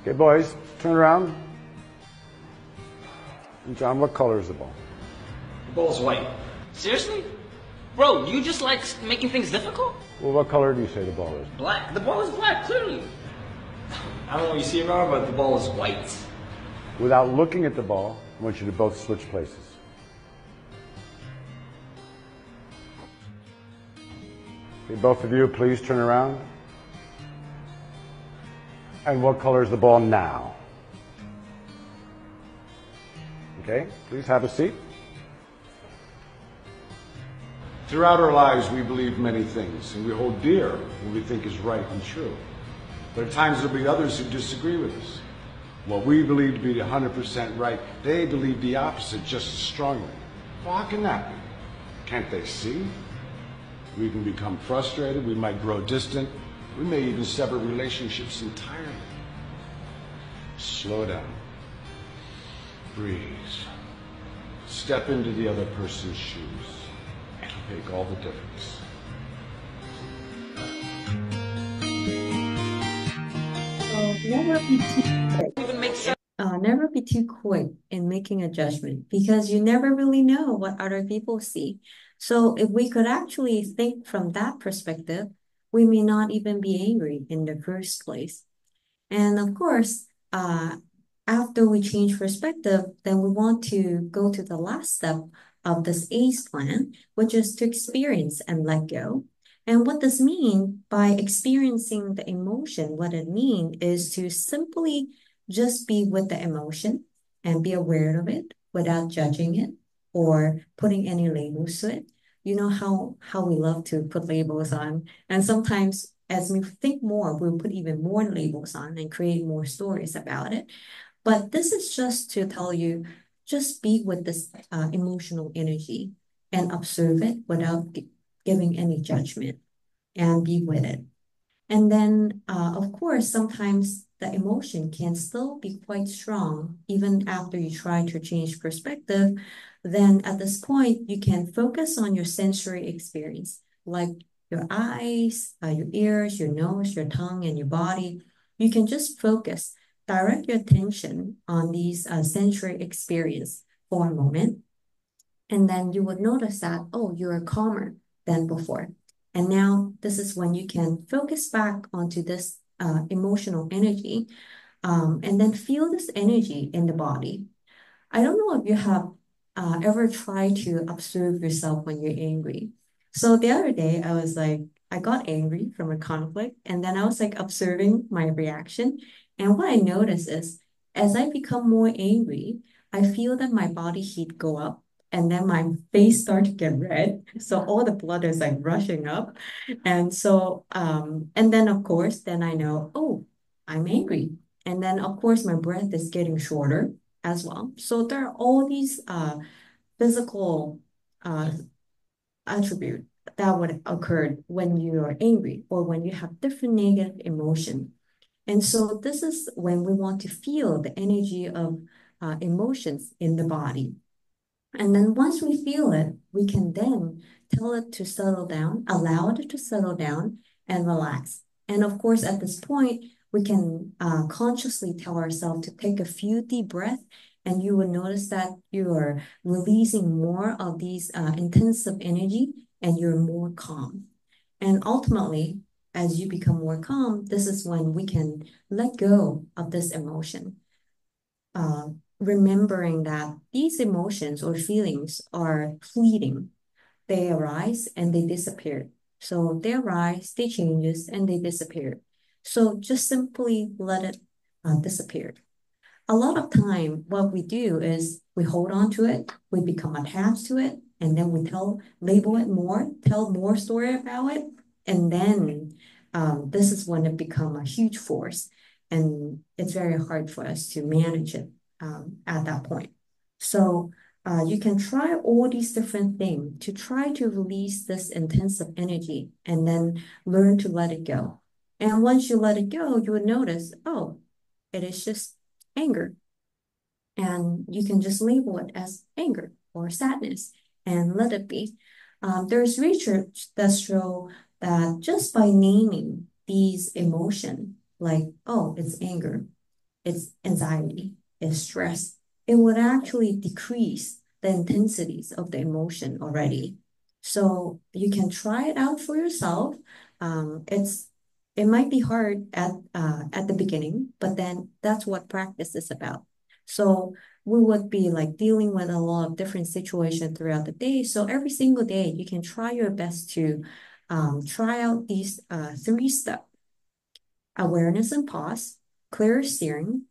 Okay, boys, turn around. And John, what color is the ball? The ball's white. Seriously? Bro, you just like making things difficult? Well, what color do you say the ball is? Black. The ball is black, clearly. I don't know what you see, Robert, but the ball is white. Without looking at the ball, I want you to both switch places. Okay, both of you, please turn around. And what color is the ball now? Okay, please have a seat. Throughout our lives, we believe many things, and we hold dear what we think is right and true. But at times there'll be others who disagree with us. What we believe to be 100% right, they believe the opposite just as strongly. Well, how can that be? Can't they see? We can become frustrated, we might grow distant, we may even sever relationships entirely. Slow down. Breathe. Step into the other person's shoes. It'll make all the difference. So never be too quick in making a judgment, because you never really know what other people see. So if we could actually think from that perspective, we may not even be angry in the first place. And of course, after we change perspective, then we want to go to the last step of this ACE plan, which is to experience and let go. And what this mean by experiencing the emotion, what it means is to simply just be with the emotion and be aware of it without judging it or putting any labels to it. You know how we love to put labels on. And sometimes as we think more, we'll put even more labels on and create more stories about it. But this is just to tell you, just be with this emotional energy and observe it without giving any judgment, and be with it. And then, of course, sometimes the emotion can still be quite strong even after you try to change perspective. Then at this point, you can focus on your sensory experience, like your eyes, your ears, your nose, your tongue, and your body. You can just focus, direct your attention on these sensory experience for a moment. And then you would notice that, oh, you're calmer than before. And now this is when you can focus back onto this emotional energy, and then feel this energy in the body. I don't know if you have ever tried to observe yourself when you're angry. So the other day I got angry from a conflict, and then I was like observing my reaction. And what I noticed is, as I become more angry, I feel that my body heat go up, and then my face start to get red. So all the blood is like rushing up. And so, and then of course, then I know, oh, I'm angry. And then of course, my breath is getting shorter as well. So there are all these physical attributes that would occur when you are angry or when you have different negative emotion. And so this is when we want to feel the energy of emotions in the body. And then once we feel it, we can then tell it to settle down, allow it to settle down and relax. And of course, at this point, we can consciously tell ourselves to take a few deep breaths, and you will notice that you are releasing more of these intensive energy and you're more calm. And ultimately, as you become more calm, this is when we can let go of this emotion. Remembering that these emotions or feelings are fleeting. They arise and they disappear. So they arise, they changes, and they disappear. So just simply let it disappear. A lot of time, what we do is we hold on to it, we become attached to it, and then we label it more, tell more story about it, and then this is when it become a huge force, and it's very hard for us to manage it at that point. So you can try all these different things to try to release this intensive energy, and then learn to let it go. And once you let it go, you would notice, oh, it is just anger. And you can just label it as anger or sadness and let it be. There's research that show that just by naming these emotion, like, oh, it's anger, it's anxiety, it's stress, it would actually decrease the intensities of the emotion already. So you can try it out for yourself. It might be hard at the beginning, but then that's what practice is about. So we would be like dealing with a lot of different situations throughout the day. So every single day, you can try your best to try out these three steps: awareness and pause, clear steering,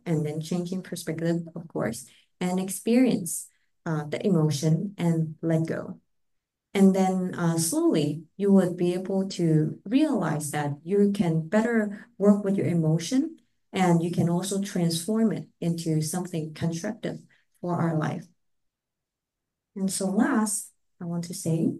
and then changing perspective, of course, and experience the emotion and let go. And then slowly, you would be able to realize that you can better work with your emotion, and you can also transform it into something constructive for our life. And so last, I want to say,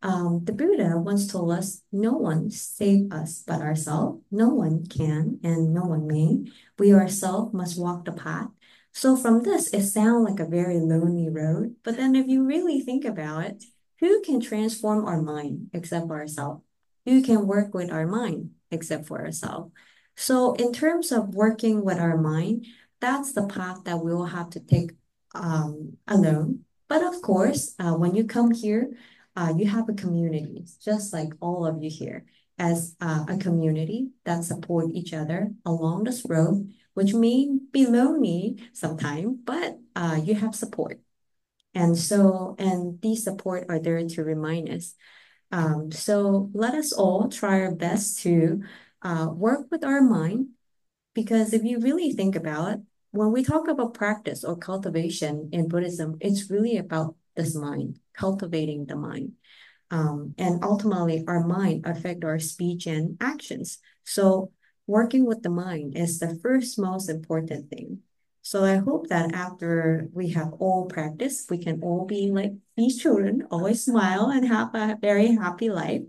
the Buddha once told us, no one save us but ourselves. No one can and no one may. We ourselves must walk the path. So from this, it sounds like a very lonely road. But then if you really think about it, who can transform our mind except for ourselves? Who can work with our mind except for ourselves? So in terms of working with our mind, that's the path that we will have to take alone. But of course, when you come here, you have a community, just like all of you here, as a community that support each other along this road, which may be lonely sometimes, but you have support. And these support are there to remind us. So let us all try our best to work with our mind, because if you really think about it, when we talk about practice or cultivation in Buddhism, it's really about this mind, cultivating the mind. And ultimately, our mind affect our speech and actions. So working with the mind is the first most important thing. So I hope that after we have all practiced, we can all be like these children, always smile and have a very happy life.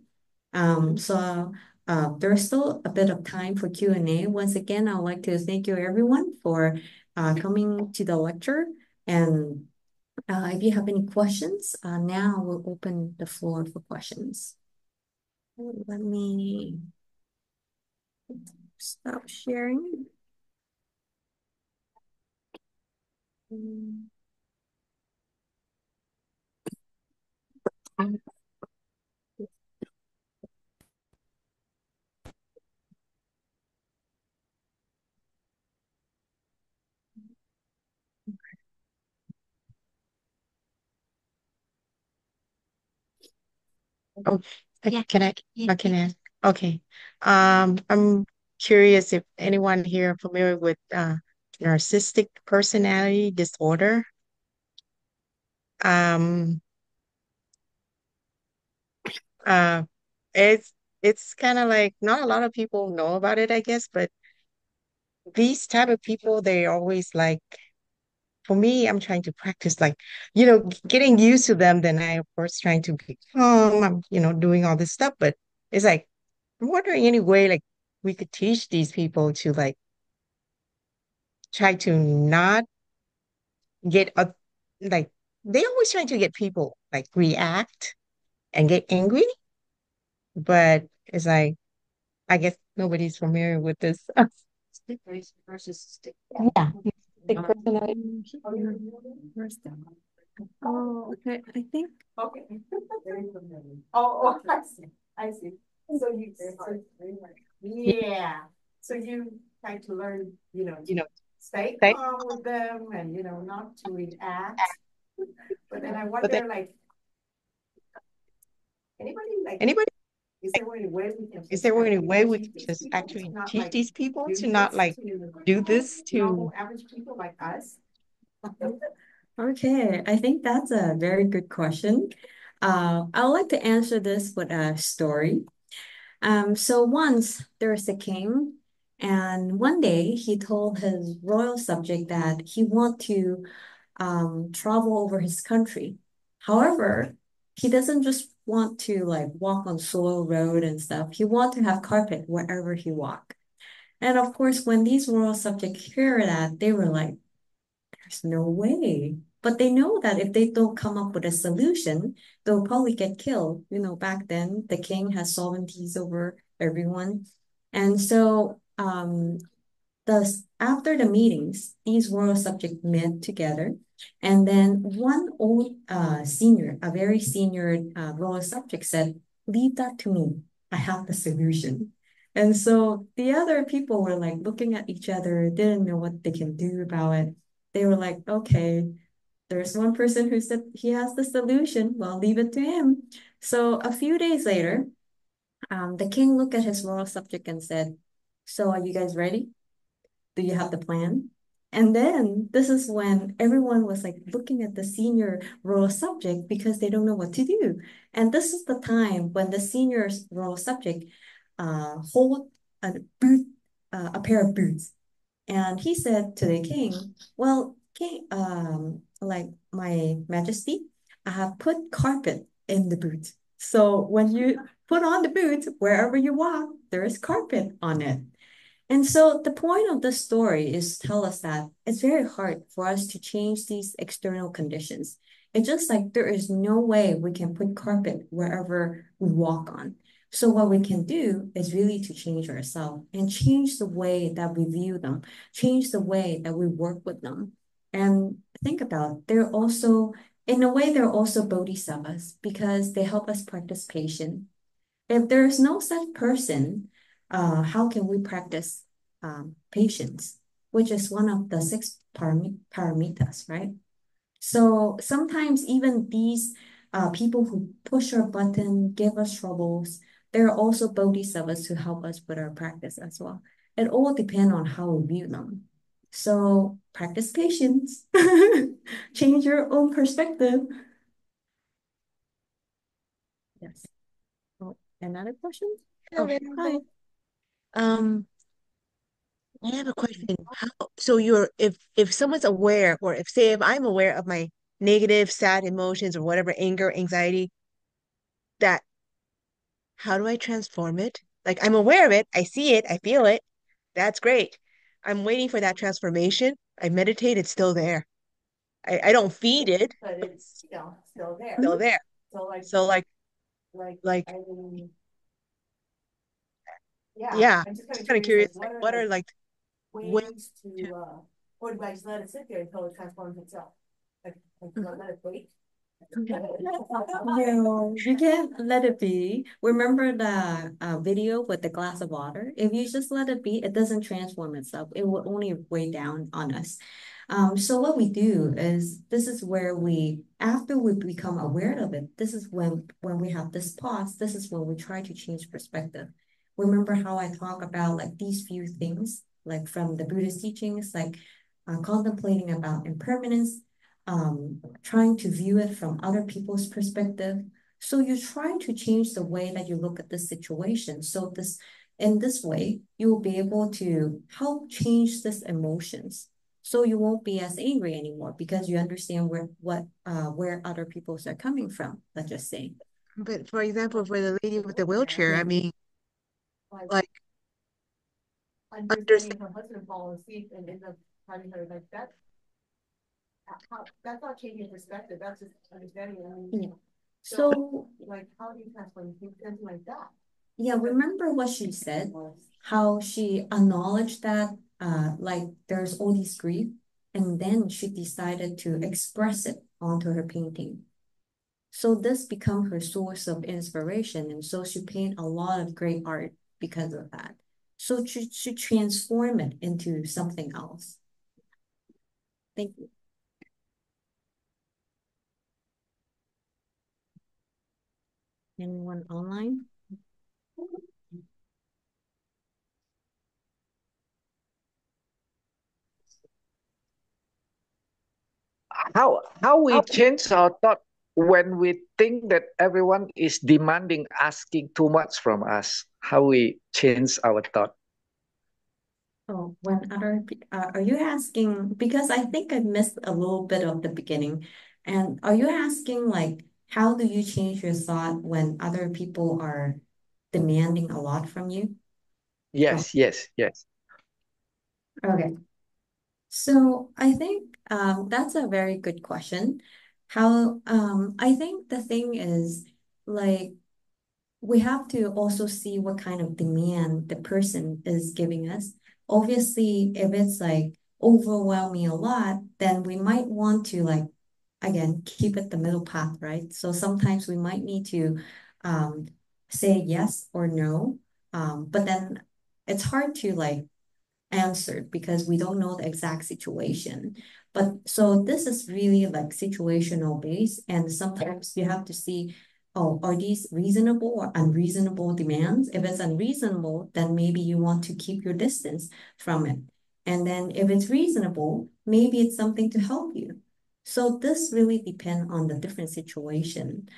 There's still a bit of time for Q&A. Once again, I'd like to thank you everyone for coming to the lecture. And if you have any questions, now we'll open the floor for questions. Let me stop sharing. Oh, can I? Can I? Okay. I'm curious if anyone here familiar with narcissistic personality disorder. Um, uh, it's it's kind of like not a lot of people know about it, I guess, but these type of people, they always like, for me, I'm trying to practice like, getting used to them. Then I, of course, trying to be calm. I'm, doing all this stuff, but it's like, I'm wondering any way like we could teach these people to like try to not get a like they always trying to get people like react and get angry, but it's like I guess nobody's familiar with this. Stick versus stick. Yeah, stick personality. Where's that? Oh, okay. I think. Okay. Oh, I see. I see. So yeah. So you try to learn, You know, stay say, calm with them and, not to react. But then I but then wonder, like, anybody, like, anybody, is there any way we can is just there any actually way we teach can these just people to actually not teach like these people do to not this like to do this normal to average people like us? Okay, I think that's a very good question. I would like to answer this with a story. So once there was a king, and one day he told his royal subject that he want to travel over his country. However, he doesn't just want to like walk on soil road and stuff. He want to have carpet wherever he walk. And of course, when these royal subjects hear that, they were like, there's no way. But they know that if they don't come up with a solution, they'll probably get killed. Back then, the king has sovereignties over everyone. And so thus, after the meetings, these royal subjects met together, and then one old senior, a very senior royal subject said, "Leave that to me. I have the solution." And so the other people were like looking at each other, didn't know what they can do about it. They were like, "Okay, there's one person who said he has the solution. Well, leave it to him." So a few days later, the king looked at his royal subject and said, "So are you guys ready? Do you have the plan?" And then this is when everyone was like looking at the senior royal subject because they don't know what to do. And this is the time when the senior royal subject hold boot, a pair of boots. And he said to the king, "Well, king, like my majesty, I have put carpet in the boot. So when you put on the boot, wherever you walk, there is carpet on it." And so the point of this story is to tell us that it's very hard for us to change these external conditions. It's just like there is no way we can put carpet wherever we walk on. So what we can do is really to change ourselves and change the way that we view them, change the way that we work with them. And think about, they're also, in a way, they're also bodhisattvas because they help us practice patience. If there's no such person, how can we practice patience, which is one of the six paramitas, right? So sometimes even these people who push our button, give us troubles, there are also bodhisattvas who help us with our practice as well. It all depends on how we view them. So practice patience, change your own perspective. Yes. Oh, another question? Hello, Oh, hi. Venerable. Um, I have a question. So if someone's aware, or if I'm aware of my negative, sad emotions or whatever, anger, anxiety, that how do I transform it? Like I'm aware of it, I see it, I feel it. That's great. I'm waiting for that transformation. I meditate, it's still there. I don't feed it, But but it's, still there. it's still there. So So I like mean, yeah, yeah, I'm just kind just of kind of curious, like, curious, like what are what the are like ways ways to or do I just let it sit there until it transforms itself? Do I let it wait? No, you can't let it be. Remember the video with the glass of water? If you just let it be, it doesn't transform itself. It will only weigh down on us. So what we do is this is where after we become aware of it, this is when we have this pause, this is when we try to change perspective. Remember how I talk about like these few things, like from the Buddhist teachings, like contemplating about impermanence, trying to view it from other people's perspective. So you try to change the way that you look at the situation. So in this way, you will be able to help change this emotions. So you won't be as angry anymore because you understand where other people's are coming from, let's just say. but for example, for the lady with the wheelchair, I Yeah. mean, Like like understand understanding her husband fall asleep and end up having her like that. That's not changing perspective. That's just understanding. I mean, Yeah. so So like, how do you transform something like that? Yeah, remember what she said? How she acknowledged that like there's all this grief, and then she decided to express it onto her painting. So this become her source of inspiration, and so she paint a lot of great art because of that. So she transform it into something else. Thank you. Anyone online? How we change our thought when we think that everyone is demanding, asking too much from us? How we change our thought? Oh, when are you asking? Because I think I missed a little bit of the beginning. And are you asking like how do you change your thought when other people are demanding a lot from you? From Yes, yes, yes. okay. So I think that's a very good question. How I think the thing is like we have to also see what kind of demand the person is giving us. Obviously, if it's like overwhelming a lot, then we might want to like again keep it the middle path, right? So sometimes we might need to um say yes or no. But then it's hard to like answered because we don't know the exact situation. But so this is really like situational based, and sometimes you have to see, oh, are these reasonable or unreasonable demands? If it's unreasonable, then maybe you want to keep your distance from it. And then if it's reasonable, maybe it's something to help you. So this really depends on the different situation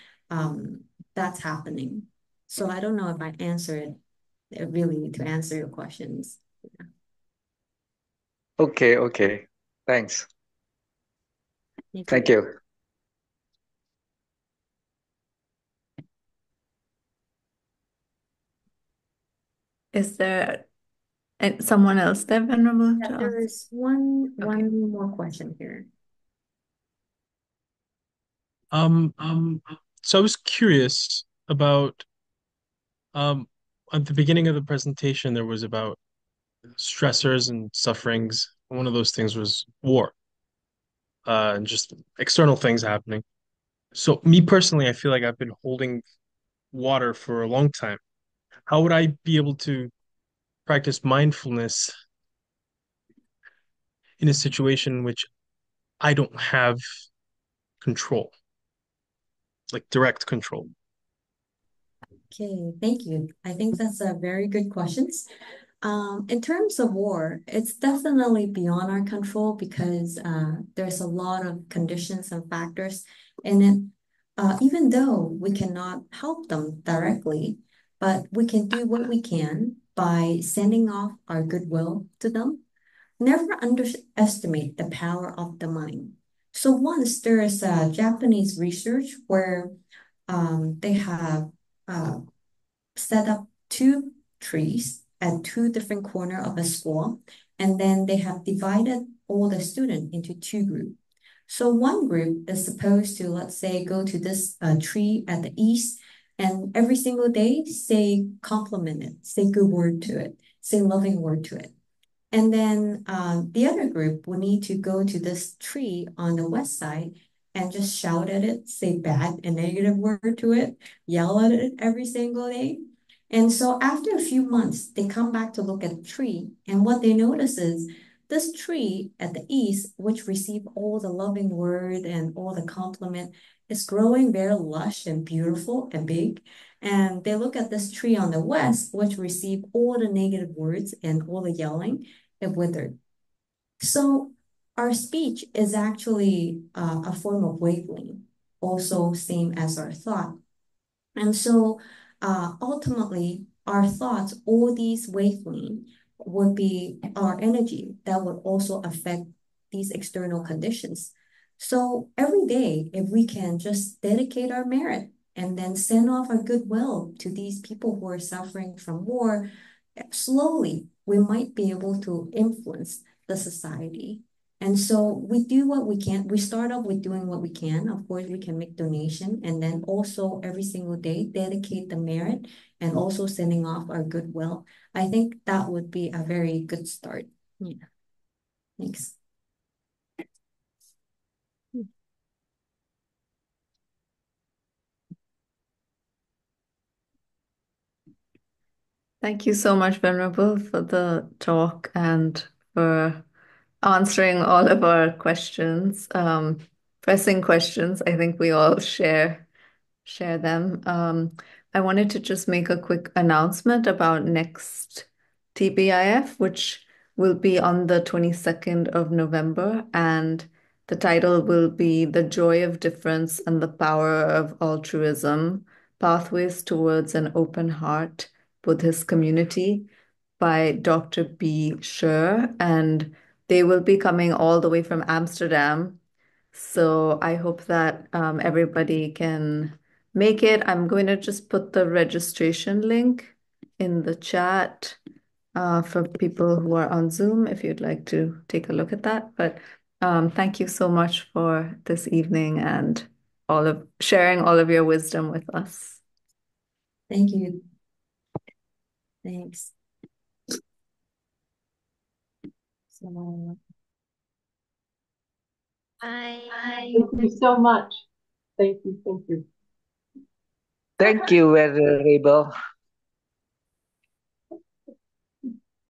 that's happening. So I don't know if I answered really to answer your questions. Okay, okay. Thanks. Thank Thank you. you. Is there someone else there, Venerable, Yeah, to there ask? is one Okay. one more question here. Um, so I was curious about um at the beginning of the presentation there was about stressors and sufferings. One of those things was war, and just external things happening. So me personally, I feel like I've been holding water for a long time. How would I be able to practice mindfulness in a situation in which I don't have control, like direct control? Okay, thank you. I think that's a very good questions. In terms of war, it's definitely beyond our control because there's a lot of conditions and factors in it. Even though we cannot help them directly, but we can do what we can by sending off our goodwill to them. Never underestimate the power of the mind. So once there is a Japanese research where they have uh, set up two trees at two different corners of a school, and then they have divided all the students into two groups. So one group is supposed to, let's say, go to this tree at the east, and every single day say compliment it, say good word to it, say loving word to it. And then the other group will need to go to this tree on the west side and just shout at it, say bad and negative word to it, yell at it every single day. And so after a few months, they come back to look at the tree. And what they notice is this tree at the east, which received all the loving word and all the compliment, is growing very lush and beautiful and big. And they look at this tree on the west, which received all the negative words and all the yelling, it withered. So our speech is actually a form of wavelength, also same as our thought. And so ultimately, our thoughts, all these wavelengths would be our energy that would also affect these external conditions. So every day, if we can just dedicate our merit and then send off our goodwill to these people who are suffering from war, slowly we might be able to influence the society. And so we do what we can. We start off with doing what we can. Of course, we can make donation and then also every single day dedicate the merit and also sending off our goodwill. I think that would be a very good start. Yeah. Thanks. Thank you so much, Venerable, for the talk and for answering all of our questions, pressing questions. I think we all share them. I wanted to just make a quick announcement about next TBIF, which will be on the 22nd of November, and the title will be The Joy of Difference and the Power of Altruism: Pathways Towards an Open Heart Buddhist Community by Dr. B. Sher, and they will be coming all the way from Amsterdam. So I hope that everybody can make it. I'm going to just put the registration link in the chat for people who are on Zoom if you'd like to take a look at that. But thank you so much for this evening and all of sharing all of your wisdom with us. Thank you. Thanks. So, Bye. Thank you so much. Thank you. Thank you. Thank you, Venerable.